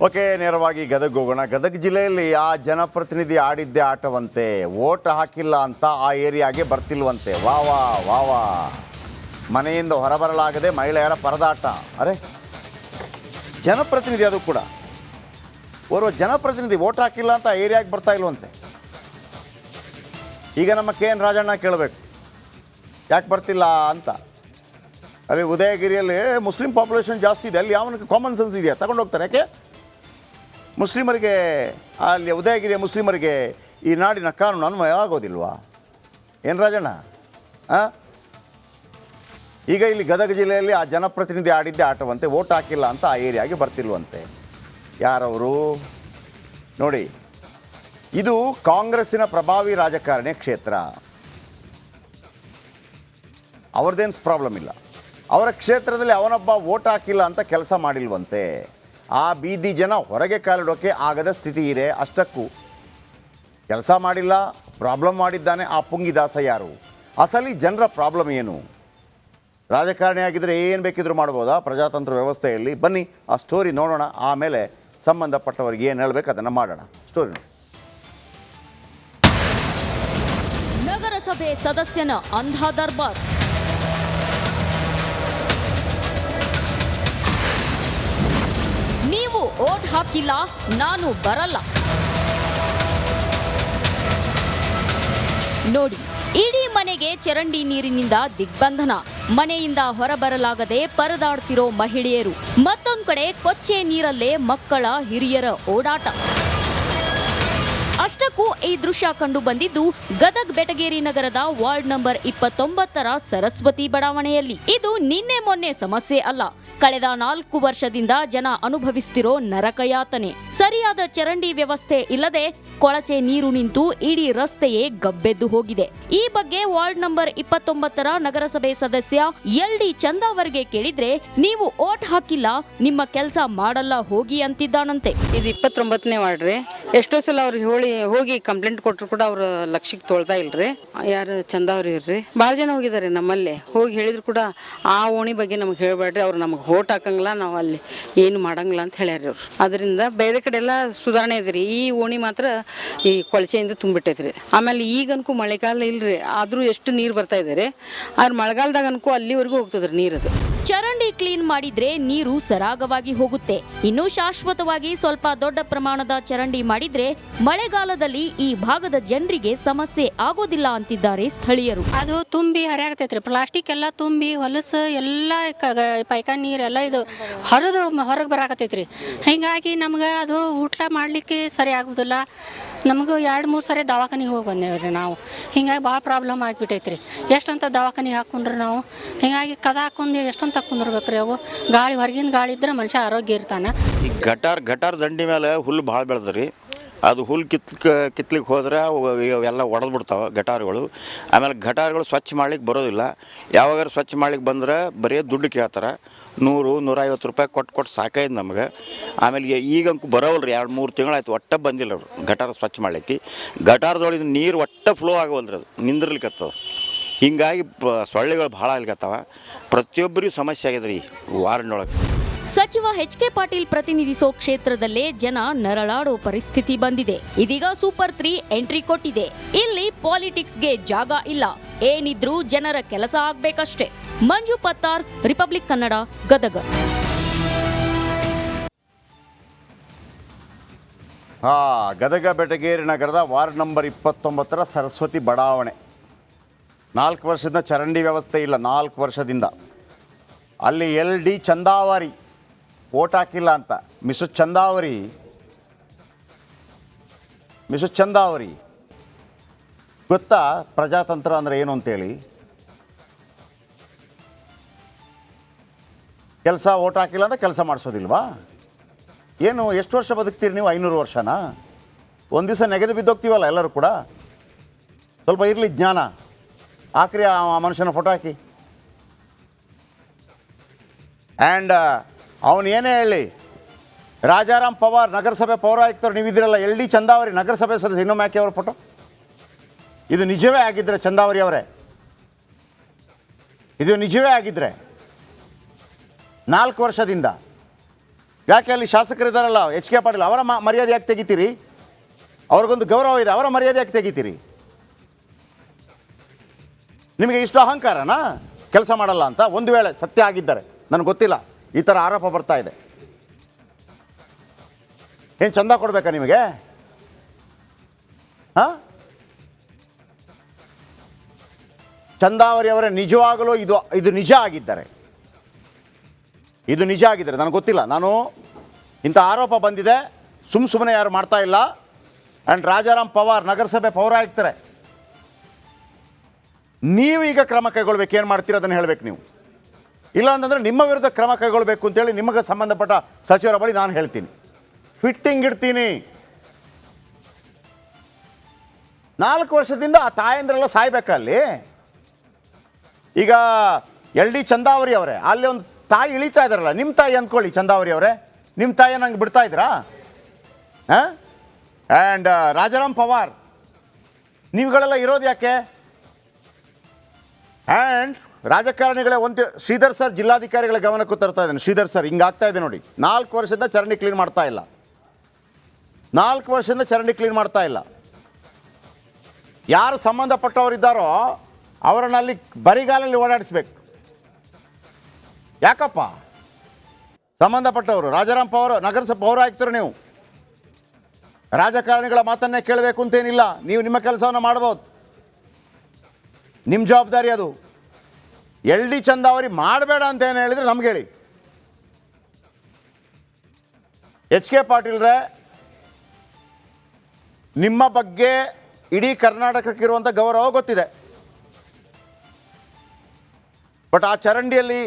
Okay, ನೇರವಾಗಿ ಗದಗ ಹೋಗೋಣ. ಗದಗ ಜಿಲ್ಲೆಯಲ್ಲಿ ಆ ಜನಪ್ರತಿನಿಧಿ ಆಡಿದ್ದೇ ಆಟವಂತೆ, ಓಟ್ ಹಾಕಿಲ್ಲ ಅಂತ ಆ ಏರಿಯಾಗೆ ಬರ್ತಿಲ್ವಂತೆ. ವಾ ವಾ ವಾ ವಾ, ಮನೆಯಿಂದ ಹೊರಬರಲಾಗದೆ ಮಹಿಳೆಯರ ಪರದಾಟ. ಅರೆ, ಜನಪ್ರತಿನಿಧಿ, ಅದು ಕೂಡ ಓರ್ವ ಜನಪ್ರತಿನಿಧಿ ಓಟ್ ಹಾಕಿಲ್ಲ ಅಂತ ಆ ಏರಿಯಾಗೆ ಬರ್ತಾ ಇಲ್ವಂತೆ. ಈಗ ನಮ್ಮ KN ರಾಜಣ್ಣ ಕೇಳಬೇಕು ಯಾಕೆ ಬರ್ತಿಲ್ಲ ಅಂತ. ಅಲ್ಲಿ ಉದಯಗಿರಿಯಲ್ಲಿ ಮುಸ್ಲಿಂ ಪಾಪ್ಯುಲೇಷನ್ ಜಾಸ್ತಿ ಇದೆ, ಅಲ್ಲಿ ಯಾವನಿಗೆ ಕಾಮನ್ ಸೆನ್ಸ್ ಇದೆಯಾ? ತಗೊಂಡು ಹೋಗ್ತಾರೆ. ಯಾಕೆ ಮುಸ್ಲಿಮರಿಗೆ, ಅಲ್ಲಿ ಉದಯಗಿರಿಯ ಮುಸ್ಲಿಮರಿಗೆ ಈ ನಾಡಿನ ಕಾನೂನು ಅನ್ವಯ ಆಗೋದಿಲ್ವಾ? ಏನು ರಾಜಣ್ಣ? ಈಗ ಇಲ್ಲಿ ಗದಗ ಜಿಲ್ಲೆಯಲ್ಲಿ ಆ ಜನಪ್ರತಿನಿಧಿ ಆಡಿದ್ದೇ ಆಟವಂತೆ, ಓಟ್ ಹಾಕಿಲ್ಲ ಅಂತ ಆ ಏರಿಯಾಗೆ ಬರ್ತಿಲ್ವಂತೆ. ಯಾರವರು ನೋಡಿ, ಇದು ಕಾಂಗ್ರೆಸ್ಸಿನ ಪ್ರಭಾವಿ ರಾಜಕಾರಣಿ ಕ್ಷೇತ್ರ. ಅವ್ರದ್ದೇನು ಪ್ರಾಬ್ಲಮ್ ಇಲ್ಲ. ಅವರ ಕ್ಷೇತ್ರದಲ್ಲಿ ಅವನೊಬ್ಬ ಓಟ್ ಹಾಕಿಲ್ಲ ಅಂತ ಕೆಲಸ ಮಾಡಿಲ್ವಂತೆ. ಆ ಬೀದಿ ಜನ ಹೊರಗೆ ಕಾಲಿಡೋಕ್ಕೆ ಆಗದ ಸ್ಥಿತಿ ಇದೆ. ಅಷ್ಟಕ್ಕೂ ಕೆಲಸ ಮಾಡಿಲ್ಲ, ಪ್ರಾಬ್ಲಮ್ ಮಾಡಿದ್ದಾನೆ ಆ ಪುಂಗಿದಾಸ ಯಾರು? ಅಸಲಿ ಜನರ ಪ್ರಾಬ್ಲಮ್ ಏನು? ರಾಜಕಾರಣಿ ಆಗಿದ್ದರೆ ಏನು ಬೇಕಿದ್ರೂ ಮಾಡ್ಬೋದಾ ಪ್ರಜಾತಂತ್ರ ವ್ಯವಸ್ಥೆಯಲ್ಲಿ? ಬನ್ನಿ ಆ ಸ್ಟೋರಿ ನೋಡೋಣ, ಆಮೇಲೆ ಸಂಬಂಧಪಟ್ಟವರಿಗೆ ಏನು ಹೇಳಬೇಕು ಅದನ್ನು ಮಾಡೋಣ. ಸ್ಟೋರಿ ನೋಡಿ. ನಗರಸಭೆ ಸದಸ್ಯನ ಅಂಧ ದರ್ಬಾರ್. ನೀವು ಓಟ್ ಹಾಕಿಲ್ಲ, ನಾನು ಬರಲ್ಲ. ನೋಡಿ, ಇಡೀ ಮನೆಗೆ ಚರಂಡಿ ನೀರಿನಿಂದ ದಿಗ್ಬಂಧನ. ಮನೆಯಿಂದ ಹೊರಬರಲಾಗದೆ ಪರದಾಡ್ತಿರೋ ಮಹಿಳೆಯರು. ಮತ್ತೊಂದು ಕಡೆ ಕೊಚ್ಚೆ ನೀರಲ್ಲೇ ಮಕ್ಕಳ ಹಿರಿಯರ ಓಡಾಟ. ಅಷ್ಟಕ್ಕೂ ಈ ದೃಶ್ಯ ಕಂಡು ಬಂದಿದ್ದು ಗದಗ್ ಬೆಟಗೇರಿ ನಗರದ ವಾರ್ಡ್ ನಂಬರ್ 29ರ ಸರಸ್ವತಿ ಬಡಾವಣೆಯಲ್ಲಿ. ಇದು ನಿನ್ನೆ ಮೊನ್ನೆ ಸಮಸ್ಯೆ ಅಲ್ಲ, ಕಳೆದ 4 ವರ್ಷದಿಂದ ಜನ ಅನುಭವಿಸ್ತಿರೋ ನರಕಯಾತನೆ. ಸರಿಯಾದ ಚರಂಡಿ ವ್ಯವಸ್ಥೆ ಇಲ್ಲದೆ ಕೊಳಚೆ ನೀರು ನಿಂತು ಇಡೀ ರಸ್ತೆಯೇ ಗಬ್ಬೆದ್ದು ಹೋಗಿದೆ. ಈ ಬಗ್ಗೆ ವಾರ್ಡ್ ನಂಬರ್ 29ರ ನಗರಸಭೆ ಸದಸ್ಯ LD ಚಂದಾವರ್ಗೆ ಕೇಳಿದ್ರೆ, ನೀವು ಓಟ್ ಹಾಕಿಲ್ಲ, ನಿಮ್ಮ ಕೆಲಸ ಮಾಡಲ್ಲ ಹೋಗಿ ಅಂತಿದ್ದಾನಂತೆ. ಇದು 29ನೇ ವಾರ್ಡ್ ರೀ. ಎಷ್ಟೋ ಸಲ ಅವ್ರಿಗೆ ಹೋಗಿ ಕಂಪ್ಲೇಂಟ್ ಕೊಟ್ಟರು ಕೂಡ ಅವ್ರ ಲಕ್ಷ್ಯಕ್ಕೆ ತೊಳ್ತಾ ಇಲ್ರಿ. ಯಾರು ಚಂದಾವ್ರಿ ಇರ್ರಿ, ಭಾಳ ಜನ ಹೋಗಿದ್ದಾರೆ. ನಮ್ಮಲ್ಲೇ ಹೋಗಿ ಹೇಳಿದ್ರು ಕೂಡ ಆ ಓಣಿ ಬಗ್ಗೆ ನಮ್ಗೆ ಹೇಳ್ಬೇಡ್ರಿ, ಅವ್ರು ನಮ್ಗೆ ಓಟ್ ಹಾಕಂಗಿಲ್ಲ, ನಾವು ಅಲ್ಲಿ ಏನು ಮಾಡಂಗಿಲ್ಲ ಅಂತ ಹೇಳ್ಯಾರ ಅವ್ರು. ಅದರಿಂದ ಬೇರೆ ಕಡೆ ಎಲ್ಲ ಸುಧಾರಣೆ ಇದ್ರಿ, ಈ ಓಣಿ ಮಾತ್ರ ಈ ಕೊಳಚೆಯಿಂದ ತುಂಬಿಟ್ಟೈತ್ರಿ. ಆಮೇಲೆ ಈಗನ್ಕೂ ಮಳೆಗಾಲ ಇಲ್ರಿ, ಆದ್ರೂ ಎಷ್ಟು ನೀರು ಬರ್ತಾ ಇದಾರೆ. ಆದ್ರೆ ಮಳೆಗಾಲದಾಗ ಅನ್ಕೂ ಅಲ್ಲಿವರೆಗೂ ಹೋಗ್ತದ್ರಿ ನೀರದು. ಚರಂಡಿ ಕ್ಲೀನ್ ಮಾಡಿದ್ರೆ ನೀರು ಸರಾಗವಾಗಿ ಹೋಗುತ್ತೆ. ಇನ್ನು ಶಾಶ್ವತವಾಗಿ ಸ್ವಲ್ಪ ದೊಡ್ಡ ಪ್ರಮಾಣದ ಚರಂಡಿ ಮಾಡಿದ್ರೆ ಮಳೆಗಾಲದಲ್ಲಿ ಈ ಭಾಗದ ಜನರಿಗೆ ಸಮಸ್ಯೆ ಆಗೋದಿಲ್ಲ ಅಂತಿದ್ದಾರೆ ಸ್ಥಳೀಯರು. ಅದು ತುಂಬಿ ಹರಿಯಾಗ್ತೈತ್ರಿ, ಪ್ಲಾಸ್ಟಿಕ್ ಎಲ್ಲ ತುಂಬಿ ಹೊಲಸು ಎಲ್ಲ ಪೈಕಾನ್ ನೀರೆಲ್ಲ ಇದು ಹೊರಗೆ ಬರಾಕತೈತ್ರಿ. ಹಿಂಗಾಗಿ ನಮ್ಗೆ ಅದು ಊಟ ಮಾಡ್ಲಿಕ್ಕೆ ಸರಿ ಆಗುದಿಲ್ಲ. ನಮಗೂ 2-3 ಸರಿ ದವಾಖಾನಿಗೆ ಹೋಗಿ ಬಂದೇವ್ರಿ ನಾವು. ಹಿಂಗಾಗಿ ಭಾಳ ಪ್ರಾಬ್ಲಮ್ ಆಗಿಬಿಟ್ಟೈತ್ರಿ. ಎಷ್ಟಂತ ದವಾಖಾನಿಗೆ ಹಾಕೊಂಡ್ರಿ ನಾವು. ಹಿಂಗಾಗಿ ಕದ ಹಾಕೊಂಡು ಎಷ್ಟಂತ ಹಾಕೊಂಡಿರ್ಬೇಕ್ರಿ. ಅವು ಗಾಳಿ, ಹೊರಗಿನ ಗಾಳಿ ಇದ್ರೆ ಮನುಷ್ಯ ಆರೋಗ್ಯ ಇರ್ತಾನೆ. ಈ ಗಟಾರ್ ದಂಡಿ ಮೇಲೆ ಹುಲ್ಲು ಭಾಳ ಬೆಳೆದ್ರಿ. ಅದು ಹುಲ್ಲು ಕಿತ್ಲಿಕ್ಕೆ ಹೋದ್ರೆ ಅವೆಲ್ಲ ಒಡೆದು ಬಿಡ್ತಾವೆ ಗಟಾರ್ಗಳು. ಆಮೇಲೆ ಗಟಾರ್ಗಳು ಸ್ವಚ್ಛ ಮಾಡ್ಲಿಕ್ಕೆ ಬರೋದಿಲ್ಲ. ಯಾವಾಗಾರು ಸ್ವಚ್ಛ ಮಾಡ್ಲಿಕ್ಕೆ ಬಂದ್ರೆ ಬರೀ ದುಡ್ಡು ಕೇಳ್ತಾರೆ. 100-150 ರೂಪಾಯಿ ಕೊಟ್ಟು ಸಾಕಾಯ್ತು ನಮಗೆ. ಆಮೇಲೆ ಈಗಂತೂ ಬರೋವಲ್ರಿ, 2-3 ತಿಂಗಳಾಯ್ತು ಒಟ್ಟೆ ಬಂದಿಲ್ಲ ಅವರು ಗಟಾರ ಸ್ವಚ್ಛ ಮಾಡ್ಲಿಕ್ಕೆ. ಗಟಾರದೊಳಗೆ ನೀರು ಒಟ್ಟೆ ಫ್ಲೋ ಆಗವಲ್ರಿ, ಅದು ನಿಂದಿರ್ಲಿಕ್ಕತ್ತದ. ಹಿಂಗಾಗಿ ಸೊಳ್ಳೆಗಳು ಭಾಳ ಆಗ್ಲಿಕ್ಕತ್ತಾವ. ಪ್ರತಿಯೊಬ್ಬರಿಗೂ ಸಮಸ್ಯೆ ಆಗಿದ್ರಿ ವಾರ್ಡ್ನೊಳಗೆ. ಸಚಿವ HK ಪಾಟೀಲ್ ಪ್ರತಿನಿಧಿಸೋ ಕ್ಷೇತ್ರದಲ್ಲೇ ಜನ ನರಳಾಡೋ ಪರಿಸ್ಥಿತಿ ಬಂದಿದೆ. ಇದೀಗ ಸೂಪರ್ 3 ಎಂಟ್ರಿ ಕೊಟ್ಟಿದೆ. ಇಲ್ಲಿ ಪಾಲಿಟಿಕ್ಸ್ಗೆ ಜಾಗ ಇಲ್ಲ, ಏನಿದ್ರೂ ಜನರ ಕೆಲಸ ಆಗ್ಬೇಕಷ್ಟೇ. ಮಂಜು ಪತ್ತಾರ್, ರಿಪಬ್ಲಿಕ್ ಕನ್ನಡ, ಗದಗ. ಗದಗ ಬೆಟಗೇರಿ ನಗರದ ವಾರ್ಡ್ ನಂಬರ್ 29ರ ಸರಸ್ವತಿ ಬಡಾವಣೆ. 4 ವರ್ಷದಿಂದ ಚರಂಡಿ ವ್ಯವಸ್ಥೆ ಇಲ್ಲ. 4 ವರ್ಷದಿಂದ ಅಲ್ಲಿ LD ಚಂದಾವರಿ ಓಟ್ ಹಾಕಿಲ್ಲ ಅಂತ. ಮಿಸಸ್ ಚಂದಾವರಿ ಗೊತ್ತಾ ಪ್ರಜಾತಂತ್ರ ಅಂದರೆ ಏನು ಅಂತೇಳಿ? ಕೆಲಸ ಓಟ್ ಹಾಕಿಲ್ಲ ಅಂತ ಕೆಲಸ ಮಾಡಿಸೋದಿಲ್ವಾ? ಏನು, ಎಷ್ಟು ವರ್ಷ ಬದುಕ್ತೀರಿ ನೀವು? 500 ವರ್ಷನಾ? ಒಂದು ದಿವಸ ನೆಗೆದು ಬಿದ್ದೋಗ್ತೀವಲ್ಲ ಎಲ್ಲರೂ ಕೂಡ. ಸ್ವಲ್ಪ ಇರಲಿ ಜ್ಞಾನ. ಹಾಕ್ರಿ ಆ ಮನುಷ್ಯನ ಫೋಟೋ ಹಾಕಿ. ಆ್ಯಂಡ್ ಅವನು ಏನೇ ಹೇಳಿ, ರಾಜಾರಾಮ್ ಪವಾರ್ ನಗರಸಭೆ ಪೌರಾಯುಕ್ತರು ನೀವಿದ್ದೀರಲ್ಲ, LD ಚಂದಾವರಿ ನಗರಸಭೆ ಸದಸ್ಯ, ಇನ್ನೊಮ್ಮೆ ಹಾಕಿ ಅವ್ರ ಫೋಟೋ. ಇದು ನಿಜವೇ ಆಗಿದ್ದರೆ ಚಂದಾವರಿ ಅವರೇ, ಇದು ನಿಜವೇ ಆಗಿದ್ದರೆ 4 ವರ್ಷದಿಂದ ಯಾಕೆ ಅಲ್ಲಿ ಶಾಸಕರಿದ್ದಾರಲ್ಲ ಎಚ್ ಕೆ ಪಾಟೀಲ್, ಅವರ ಮರ್ಯಾದೆ ಯಾಕೆ ತೆಗಿತೀರಿ? ಅವ್ರಿಗೊಂದು ಗೌರವ ಇದೆ, ಅವರ ಮರ್ಯಾದೆ ಯಾಕೆ ತೆಗಿತೀರಿ? ನಿಮಗೆ ಇಷ್ಟು ಅಹಂಕಾರನಾ ಕೆಲಸ ಮಾಡಲ್ಲ ಅಂತ? ಒಂದು ವೇಳೆ ಸತ್ಯ ಆಗಿದ್ದರೆ, ನನಗೆ ಗೊತ್ತಿಲ್ಲ, ಈ ಥರ ಆರೋಪ ಬರ್ತಾ ಇದೆ, ಏನು ಚಂದ ಕೊಡಬೇಕಾ ನಿಮಗೆ? ಹಾಂ, ಚಂದಾವರಿ ಅವರೇ ನಿಜವಾಗಲೂ ಇದು ನಿಜ ಆಗಿದ್ದಾರೆ, ಇದು ನಿಜ ಆಗಿದ್ದಾರೆ, ನನಗೆ ಗೊತ್ತಿಲ್ಲ. ನಾನು ಇಂಥ ಆರೋಪ ಬಂದಿದೆ, ಸುಮ್ಮನೆ ಯಾರು ಮಾಡ್ತಾ ಇಲ್ಲ. ಆ್ಯಂಡ್ ರಾಜಾರಾಮ್ ಪವಾರ್ ನಗರಸಭೆ ಪೌರಾಯುಕ್ತರೆ, ನೀವು ಈಗ ಕ್ರಮ ಕೈಗೊಳ್ಬೇಕು. ಏನು ಮಾಡ್ತೀರ ಅದನ್ನು ಹೇಳಬೇಕು ನೀವು. ಇಲ್ಲ ಅಂತಂದರೆ ನಿಮ್ಮ ವಿರುದ್ಧ ಕ್ರಮ ಕೈಗೊಳ್ಳಬೇಕು ಅಂತೇಳಿ ನಿಮಗೆ ಸಂಬಂಧಪಟ್ಟ ಸಚಿವರ ಬಳಿ ನಾನು ಹೇಳ್ತೀನಿ, ಫಿಟ್ಟಿಂಗ್ ಇಡ್ತೀನಿ. 4 ವರ್ಷದಿಂದ ಆ ತಾಯಂದ್ರೆಲ್ಲ ಸಾಯ್ಬೇಕಲ್ಲಿ. ಈಗ LD ಚಂದಾವರಿ ಅವರೇ, ಅಲ್ಲಿ ಒಂದು ತಾಯಿ ಇಳಿತಾ ಇದ್ದಾರಲ್ಲ, ನಿಮ್ಮ ತಾಯಿ ಅಂದ್ಕೊಳ್ಳಿ ಚಂದಾವರಿ ಅವರೇ, ನಿಮ್ಮ ತಾಯಿ ನಂಗೆ ಬಿಡ್ತಾ ಇದ್ರಾ? ಹಾಂ, ಆ್ಯಂಡ್ ರಾಜಾರಾಮ್ ಪವಾರ್, ನೀವುಗಳೆಲ್ಲ ಇರೋದು ಯಾಕೆ? ಆ್ಯಂಡ್ ರಾಜಕಾರಣಿಗಳೇ ಶ್ರೀಧರ್ ಸರ್ ಜಿಲ್ಲಾಧಿಕಾರಿಗಳ ಗಮನಕ್ಕೂ ತರ್ತಾ ಇದ್ದೇನೆ. ಶ್ರೀಧರ್ ಸರ್ ಹಿಂಗಾಗ್ತಾ ಇದೆ ನೋಡಿ, 4 ವರ್ಷದಿಂದ ಚರಂಡಿ ಕ್ಲೀನ್ ಮಾಡ್ತಾ ಇಲ್ಲ, 4 ವರ್ಷದಿಂದ ಚರಂಡಿ ಕ್ಲೀನ್ ಮಾಡ್ತಾ ಇಲ್ಲ. ಯಾರು ಸಂಬಂಧಪಟ್ಟವರಿದ್ದಾರೋ ಅವರನ್ನು ಅಲ್ಲಿ ಬರಿಗಾಲಲ್ಲಿ ಓಡಾಡಿಸ್ಬೇಕು. ಯಾಕಪ್ಪ ಸಂಬಂಧಪಟ್ಟವರು? ರಾಜಾರಾಮ್ ಪವಾರ್ ನಗರಸಭೆ ಪೌರಾಯುಕ್ತರು, ನೀವು ರಾಜಕಾರಣಿಗಳ ಮಾತನ್ನೇ ಕೇಳಬೇಕು ಅಂತೇನಿಲ್ಲ. ನೀವು ನಿಮ್ಮ ಕೆಲಸವನ್ನು ಮಾಡ್ಬೋದು, ನಿಮ್ಮ ಜವಾಬ್ದಾರಿ ಅದು. LD ಚಂದಾವರಿ ಮಾಡಬೇಡ ಅಂತ ಏನು ಹೇಳಿದರೆ ನಮ್ಗೆ ಹೇಳಿ. ಎಚ್ ಕೆ ಪಾಟೀಲ್ರೇ, ನಿಮ್ಮ ಬಗ್ಗೆ ಇಡೀ ಕರ್ನಾಟಕಕ್ಕಿರುವಂಥ ಗೌರವ ಗೊತ್ತಿದೆ. ಬಟ್ ಆ ಚರಂಡಿಯಲ್ಲಿ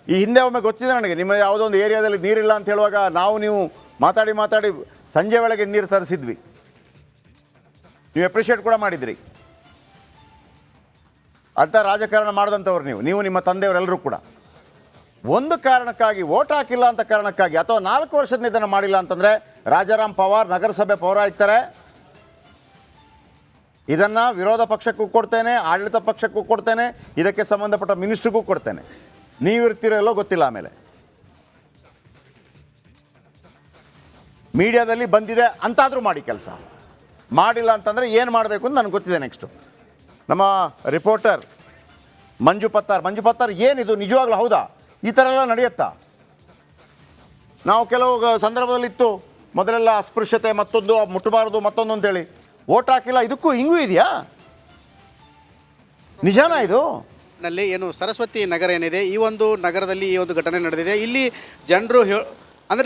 ಈ ಹಿಂದೆ ಒಮ್ಮೆ ಗೊತ್ತಿದೆ ನನಗೆ, ನಿಮ್ಮ ಯಾವುದೋ ಒಂದು ಏರಿಯಾದಲ್ಲಿ ನೀರಿಲ್ಲ ಅಂತ ಹೇಳುವಾಗ ನೀವು ಮಾತಾಡಿ ಸಂಜೆ ವೇಳೆಗೆ ನೀರು ತರಿಸಿದ್ವಿ, ನೀವು ಅಪ್ರಿಷಿಯೇಟ್ ಕೂಡ ಮಾಡಿದ್ರಿ. ಅಂಥ ರಾಜಕಾರಣ ಮಾಡಿದಂಥವ್ರು ನೀವು ನಿಮ್ಮ ತಂದೆಯವರೆಲ್ಲರೂ ಕೂಡ. ಒಂದು ಕಾರಣಕ್ಕಾಗಿ, ವೋಟ್ ಹಾಕಿಲ್ಲ ಅಂತ ಕಾರಣಕ್ಕಾಗಿ, ಅಥವಾ 4 ವರ್ಷದಿಂದ ಇದನ್ನು ಮಾಡಿಲ್ಲ ಅಂತಂದರೆ ರಾಜಾರಾಮ್ ಪವಾರ್ ನಗರಸಭೆ ಪೌರಾಯುಕ್ತರೇ, ಇದನ್ನು ವಿರೋಧ ಪಕ್ಷಕ್ಕೂ ಕೊಡ್ತೇನೆ, ಆಡಳಿತ ಪಕ್ಷಕ್ಕೂ ಕೊಡ್ತೇನೆ, ಇದಕ್ಕೆ ಸಂಬಂಧಪಟ್ಟ ಮಿನಿಸ್ಟ್ರಿಗೂ ಕೊಡ್ತೇನೆ. ನೀವಿರ್ತಿರೋ ಎಲ್ಲೋ ಗೊತ್ತಿಲ್ಲ. ಆಮೇಲೆ ಮೀಡಿಯಾದಲ್ಲಿ ಬಂದಿದೆ ಅಂತಾದರೂ ಮಾಡಿ ಕೆಲಸ, ಮಾಡಿಲ್ಲ ಅಂತಂದರೆ ಏನು ಮಾಡಬೇಕು ಅಂತ ನನಗೆ ಗೊತ್ತಿದೆ. ನೆಕ್ಸ್ಟು ನಮ್ಮ ರಿಪೋರ್ಟರ್ ಮಂಜು ಪತ್ತಾರ್, ಏನಿದು ನಿಜವಾಗ್ಲೂ ಹೌದಾ? ಈ ಥರ ಎಲ್ಲ ನಡೆಯುತ್ತಾ? ನಾವು ಕೆಲವು ಸಂದರ್ಭದಲ್ಲಿ ಇತ್ತು, ಮೊದಲೆಲ್ಲ ಅಸ್ಪೃಶ್ಯತೆ, ಮತ್ತೊಂದು ಮುಟ್ಟಬಾರ್ದು, ಮತ್ತೊಂದು ಅಂತೇಳಿ, ವೋಟ್ ಹಾಕಿಲ್ಲ, ಇದಕ್ಕೂ ಹಿಂಗೂ ಇದೆಯಾ? ನಿಜಾನಾ ಇದು? ನಲ್ಲಿ ಏನು ಸರಸ್ವತಿ ನಗರ ಏನಿದೆ, ಈ ಒಂದು ನಗರದಲ್ಲಿ ಈ ಒಂದು ಘಟನೆ ನಡೆದಿದೆ. ಇಲ್ಲಿ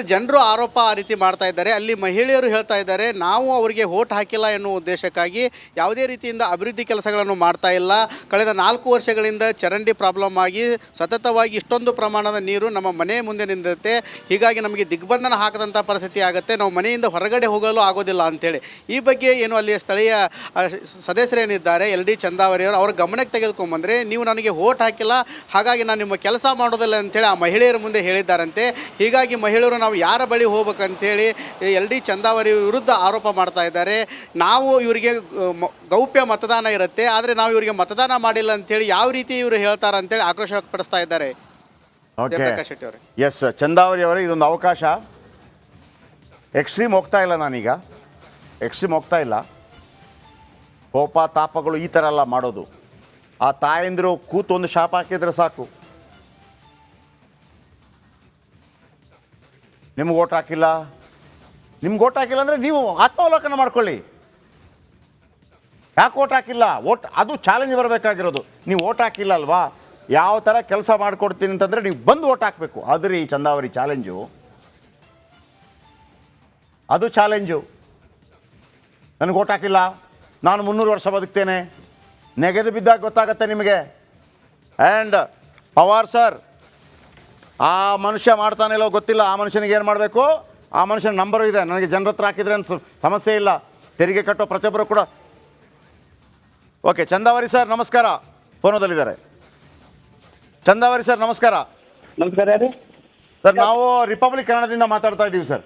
ಜನರು ಆರೋಪ ಆ ರೀತಿ ಮಾಡ್ತಾ ಇದ್ದಾರೆ. ಅಲ್ಲಿ ಮಹಿಳೆಯರು ಹೇಳ್ತಾ ಇದ್ದಾರೆ, ನಾವು ಅವರಿಗೆ ವೋಟ್ ಹಾಕಿಲ್ಲ ಎನ್ನುವ ಉದ್ದೇಶಕ್ಕಾಗಿ ಯಾವುದೇ ರೀತಿಯಿಂದ ಅಭಿವೃದ್ಧಿ ಕೆಲಸಗಳನ್ನು ಮಾಡ್ತಾ ಇಲ್ಲ. ಕಳೆದ 4 ವರ್ಷಗಳಿಂದ ಚರಂಡಿ ಪ್ರಾಬ್ಲಮ್ ಆಗಿ ಸತತವಾಗಿ ಇಷ್ಟೊಂದು ಪ್ರಮಾಣದ ನೀರು ನಮ್ಮ ಮನೆ ಮುಂದೆ ನಿಂತಿರುತ್ತೆ. ಹೀಗಾಗಿ ನಮಗೆ ದಿಗ್ಬಂಧನ ಹಾಕದಂಥ ಪರಿಸ್ಥಿತಿ ಆಗುತ್ತೆ, ನಾವು ಮನೆಯಿಂದ ಹೊರಗಡೆ ಹೋಗಲು ಆಗೋದಿಲ್ಲ ಅಂಥೇಳಿ. ಈ ಬಗ್ಗೆ ಏನು ಅಲ್ಲಿ ಸ್ಥಳೀಯ ಸದಸ್ಯರೇನಿದ್ದಾರೆ LD ಚಂದಾವರಿಯವರು, ಅವ್ರ ಗಮನಕ್ಕೆ ತೆಗೆದುಕೊಂಡ್ಬಂದರೆ, ನೀವು ನನಗೆ ವೋಟ್ ಹಾಕಿಲ್ಲ, ಹಾಗಾಗಿ ನಾನು ನಿಮ್ಮ ಕೆಲಸ ಮಾಡೋದಿಲ್ಲ ಅಂತೇಳಿ ಆ ಮಹಿಳೆಯರ ಮುಂದೆ ಹೇಳಿದ್ದಾರಂತೆ. ಹೀಗಾಗಿ ಮಹಿಳೆಯರು ನಾವು ಯಾರ ಬಳಿ ಹೋಗ್ಬೇಕಂತೇಳಿ LD ಚಂದಾವರಿ ವಿರುದ್ಧ ಆರೋಪ ಮಾಡ್ತಾ ಇದ್ದಾರೆ. ನಾವು ಇವರಿಗೆ ಗೌಪ್ಯ ಮತದಾನ ಇರುತ್ತೆ, ಆದರೆ ನಾವು ಇವರಿಗೆ ಮತದಾನ ಮಾಡಿಲ್ಲ ಅಂತೇಳಿ ಯಾವ ರೀತಿ ಇವರು ಹೇಳ್ತಾರೆ ಅಂತೇಳಿ ಆಕ್ರೋಶ ವ್ಯಕ್ತಪಡಿಸ್ತಾ ಇದ್ದಾರೆ. ಪ್ರಕಾಶ್ ಶೆಟ್ಟಿ ಅವರೇ. ಎಸ್, ಚಂದಾವರಿ ಅವರೇ, ಇದೊಂದು ಅವಕಾಶ. ಎಕ್ಸ್ಟ್ರೀಮ್ ಹೋಗ್ತಾ ಇಲ್ಲ, ನಾನೀಗ ಎಕ್ಸ್ಟ್ರೀಮ್ ಹೋಗ್ತಾ ಇಲ್ಲ. ಕೋಪ ತಾಪಗಳು ಈ ಥರ ಎಲ್ಲ ಮಾಡೋದು, ಆ ತಾಯಂದಿರು ಕೂತು ಒಂದು ಶಾಪ ಹಾಕಿದ್ರೆ ಸಾಕು. ನಿಮ್ಗೆ ಓಟ್ ಹಾಕಿಲ್ಲ ಅಂದರೆ ನೀವು ಆತ್ಮಾವಲೋಕನ ಮಾಡ್ಕೊಳ್ಳಿ. ಯಾಕೆ ಓಟ್ ಹಾಕಿಲ್ಲ? ಅದು ಚಾಲೆಂಜ್ ಬರಬೇಕಾಗಿರೋದು. ನೀವು ಓಟ್ ಹಾಕಿಲ್ಲ ಅಲ್ವಾ, ಯಾವ ಥರ ಕೆಲಸ ಮಾಡಿಕೊಡ್ತೀನಿ ಅಂತಂದರೆ ನೀವು ಬಂದು ಓಟ್ ಹಾಕಬೇಕು. ಅದು ರೀ ಚಂದಾವರಿ ಚಾಲೆಂಜು, ಅದು ಚಾಲೆಂಜು. ನನಗೆ ಓಟ್ ಹಾಕಿಲ್ಲ, ನಾನು 300 ವರ್ಷ ಬದುಕ್ತೇನೆ, ನೆಗೆದು ಬಿದ್ದಾಗ ಗೊತ್ತಾಗತ್ತೆ ನಿಮಗೆ. ಆ್ಯಂಡ್ ಪವಾರ್ ಸರ್, ಆ ಮನುಷ್ಯ ಮಾಡ್ತಾನೆಲ್ಲೋ ಗೊತ್ತಿಲ್ಲ, ಆ ಮನುಷ್ಯನಿಗೆ ಏನು ಮಾಡಬೇಕು? ಆ ಮನುಷ್ಯನ ನಂಬರು ಇದೆ, ನನಗೆ ಜನರ ಹತ್ರ ಹಾಕಿದ್ರೆ ಅಂತ ಸಮಸ್ಯೆ ಇಲ್ಲ, ತೆರಿಗೆ ಕಟ್ಟೋ ಪ್ರತಿಯೊಬ್ಬರು ಕೂಡ. ಓಕೆ, ಚಂದಾವರಿ ಸರ್ ನಮಸ್ಕಾರ, ಫೋನದಲ್ಲಿದ್ದಾರೆ. ಚಂದಾವರಿ ಸರ್ ನಮಸ್ಕಾರ. ನಮಸ್ಕಾರ ರೀ ಸರ್, ನಾವು ರಿಪಬ್ಲಿಕ್ ಕನ್ನಡದಿಂದ ಮಾತಾಡ್ತಾ ಇದ್ದೀವಿ ಸರ್.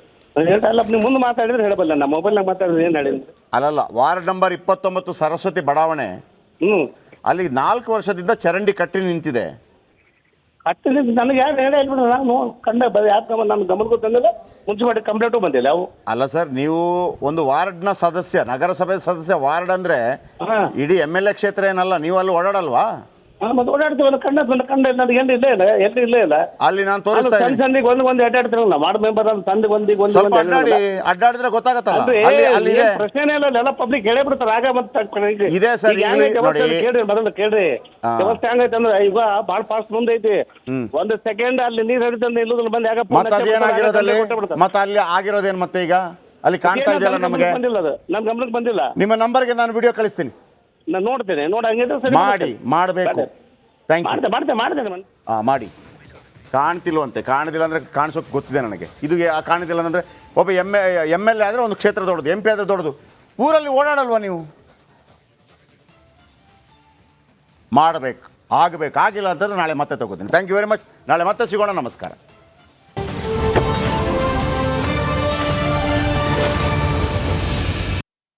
ಅಲ್ಲ, ನೀವು ಮುಂದೆ ಮಾತಾಡಿದ್ರೆ ಹೇಳಬಲ್ಲ, ನಮ್ಮ ಮೊಬೈಲ್ನಾಗ ಮಾತಾಡಿದ್ರೆ ಏನು ಹೇಳಿ. ಅಲ್ಲಲ್ಲ, ವಾರ್ಡ್ ನಂಬರ್ 29 ಸರಸ್ವತಿ ಬಡಾವಣೆ, ಅಲ್ಲಿ 4 ವರ್ಷದಿಂದ ಚರಂಡಿ ಕಟ್ಟಿ ನಿಂತಿದೆ. ಹತ್ತಿರ ನನಗೆ ಯಾರು ಹೇಳೇ ಇಲ್ಬಿಡ್ರಿ ನಾನು ಕಂಡ ಯಾಕೆ ನನ್ನ ಗಮನಕ್ಕೂ ತಂದಿಲ್ಲ ಮುನ್ಸಿಪಾಲಿಟಿ ಕಂಪ್ಲೇಂಟು ಬಂದಿಲ್ಲ ಅವು. ಅಲ್ಲ ಸರ್, ನೀವು ಒಂದು ವಾರ್ಡ್ನ ಸದಸ್ಯ, ನಗರಸಭೆ ಸದಸ್ಯ. ವಾರ್ಡ್ ಅಂದರೆ ಹಾಂ ಇಡೀ MLA ಕ್ಷೇತ್ರ ಏನಲ್ಲ, ನೀವು ಅಲ್ಲಿ ಓಡಾಡಲ್ವಾ? ಹಾಂ ಮತ್ತೆ ಓಡಾಡ್ತೀವಲ್ಲ, ಕಂಡ ನನಗೆ ಎಲ್ಲಿ ಇಲ್ಲೇ ಇಲ್ಲ, ಎಲ್ಲಿ ಇಲ್ಲೇ ಇಲ್ಲ. ಅಲ್ಲಿ ನಾನು ತೋರಿಸ್ತಾ ಸಣ್ಣ ಇದ್ದೀನಿ. ಸಂದಿಗೆ ಒಂದು ಅಡ್ಡಾಡ್ತಿರಲ್ಲ ವಾರ್ಡ್ ಮೆಂಬರ್ ಅಂತ ಸಂದಿಗೆ ಒಂದು ಸ್ವಲ್ಪ ಅಡ್ಡಾಡಿದ್ರೆ ಗೊತ್ತಾಗತ್ತಲ್ಲ. ಅಲ್ಲಿ ಇದೆ ಪ್ರಶ್ನೆನೇ ಇಲ್ಲ, ಎಲ್ಲ ಪಬ್ಲಿಕ್ ಹೇಳೇ ಬಿಡ್ತಾರೆ ಆಗ ಮತ್ತೆ ಇದೆ ಸರ್, ನೋಡಿ. ಕೇಳ್ರಿ ಮೊದಲು ಕೇಳ್ರಿ, ವ್ಯವಸ್ಥೆ ಹಂಗೈತೆ ಅಂದ್ರೆ ಈಗ ಭಾಳ ಫಾಸ್ಟ್ ಮುಂದೆ ಐತಿ. ಒಂದು ಸೆಕೆಂಡ್ ಅಲ್ಲಿ ನೀರು ಹಿಡಿದಂದ್ರೆ ಇಲ್ಲೋದ್ರ ಬಂದು ಯಾಕ ಮತ್ತೆ ಅದೇನಾಗಿರೋದಲ್ಲಿ ಮತ್ತೆ ಅಲ್ಲಿ ಆಗಿರೋದೇನು ಮತ್ತೆ ಈಗ ಅಲ್ಲಿ ಕಾಣ್ತಾ ಇದೆಯಲ್ಲ ನಮಗೆ? ಬಂದಿಲ್ಲ, ಅದು ನನ್ನ ಗಮನಕ್ಕೆ ಬಂದಿಲ್ಲ. ನಿಮ್ಮ ನಂಬರ್ಗೆ ನಾನು ವಿಡಿಯೋ ಕಳಿಸ್ತೀನಿ, ನಾನು ನೋಡ್ತೇನೆ. ನೋಡಿ ಹಂಗಿದ್ರೆ ಸರಿ ಮಾಡಬೇಕು. Thank you. ಮಾಡ್ತೇನೆ ಮಾಡಿ. ಕಾಣ್ತಿಲ್ವಂತೆ, ಕಾಣದಿಲ್ಲ ಅಂದರೆ ಕಾಣಿಸೋಕೆ ಗೊತ್ತಿದೆ ನನಗೆ. ಇದು ಕಾಣಿದಿಲ್ಲ ಅಂದರೆ ಒಬ್ಬ MLA ಆದರೆ ಒಂದು ಕ್ಷೇತ್ರ ದೊಡ್ಡದು, MP ಆದರೆ ದೊಡ್ಡದು. ಊರಲ್ಲಿ ಓಡಾಡಲ್ವಾ ನೀವು? ಮಾಡಬೇಕು, ಆಗಬೇಕು. ಆಗಿಲ್ಲ ಅಂತಂದ್ರೆ ನಾಳೆ ಮತ್ತೆ ತಗೋತೀನಿ. Thank you very much. ನಾಳೆ ಮತ್ತೆ ಸಿಗೋಣ. ನಮಸ್ಕಾರ.